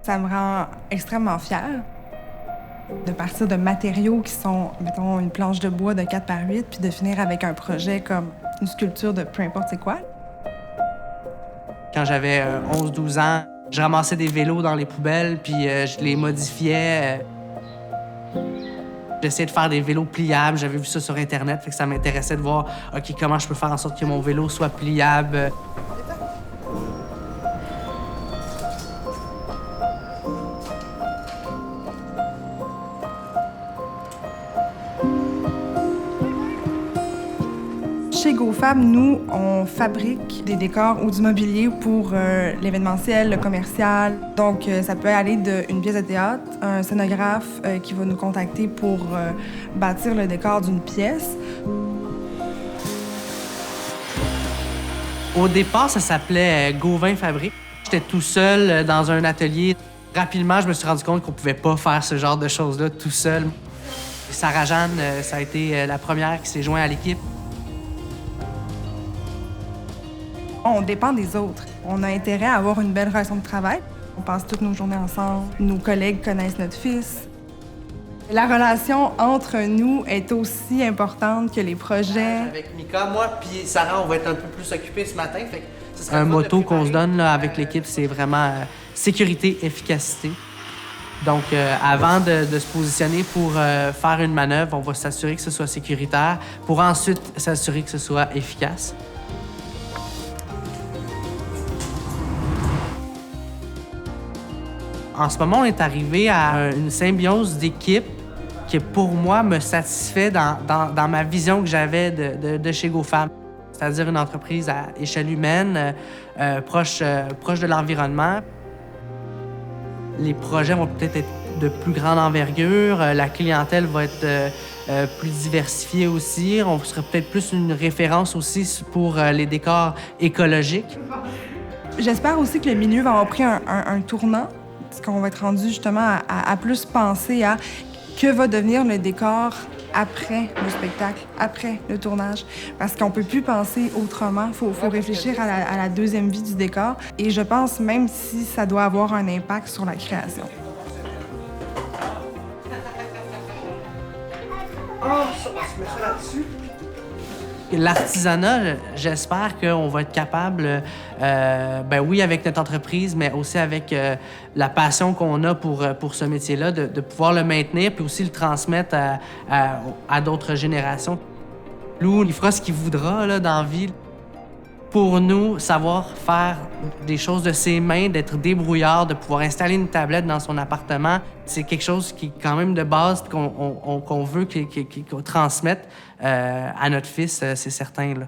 Ça me rend extrêmement fière de partir de matériaux qui sont, mettons, une planche de bois de 4 par 8, puis de finir avec un projet comme une sculpture de peu importe c'est quoi. Quand j'avais 11-12 ans, je ramassais des vélos dans les poubelles, puis je les modifiais. J'essayais de faire des vélos pliables. J'avais vu ça sur Internet, fait que ça m'intéressait de voir OK, comment je peux faire en sorte que mon vélo soit pliable. Chez GoFab, nous, on fabrique des décors ou du mobilier pour l'événementiel, le commercial. Donc, ça peut aller d'une pièce de théâtre, un scénographe qui va nous contacter pour bâtir le décor d'une pièce. Au départ, ça s'appelait Gauvin Fabrique. J'étais tout seul dans un atelier. Rapidement, je me suis rendu compte qu'on pouvait pas faire ce genre de choses-là tout seul. Sarah-Jeanne, ça a été la première qui s'est jointe à l'équipe. On dépend des autres. On a intérêt à avoir une belle relation de travail. On passe toutes nos journées ensemble. Nos collègues connaissent notre fils. La relation entre nous est aussi importante que les projets. Avec Mika, moi puis Sarah, on va être un peu plus occupés ce matin. Fait que un motto qu'on se donne là, avec l'équipe, c'est vraiment sécurité, efficacité. Donc, avant de se positionner pour faire une manœuvre, on va s'assurer que ce soit sécuritaire pour ensuite s'assurer que ce soit efficace. En ce moment, on est arrivé à une symbiose d'équipe qui, pour moi, me satisfait dans ma vision que j'avais de chez GoFab. C'est-à-dire une entreprise à échelle humaine, proche de l'environnement. Les projets vont peut-être être de plus grande envergure, la clientèle va être plus diversifiée aussi. On sera peut-être plus une référence aussi pour les décors écologiques. J'espère aussi que le milieu va avoir pris un tournant, parce qu'on va être rendu justement à plus penser à que va devenir le décor après le spectacle, après le tournage. Parce qu'on peut plus penser autrement. Faut réfléchir à la deuxième vie du décor. Et je pense même si ça doit avoir un impact sur la création. L'artisanat, j'espère qu'on va être capable, oui, avec notre entreprise, mais aussi avec la passion qu'on a pour ce métier-là, de pouvoir le maintenir puis aussi le transmettre à d'autres générations. Lou, il fera ce qu'il voudra là, dans la vie. Pour nous, savoir faire des choses de ses mains, d'être débrouillard, de pouvoir installer une tablette dans son appartement, c'est quelque chose qui est quand même de base qu'on veut qu'on transmette à notre fils, c'est certain. Là.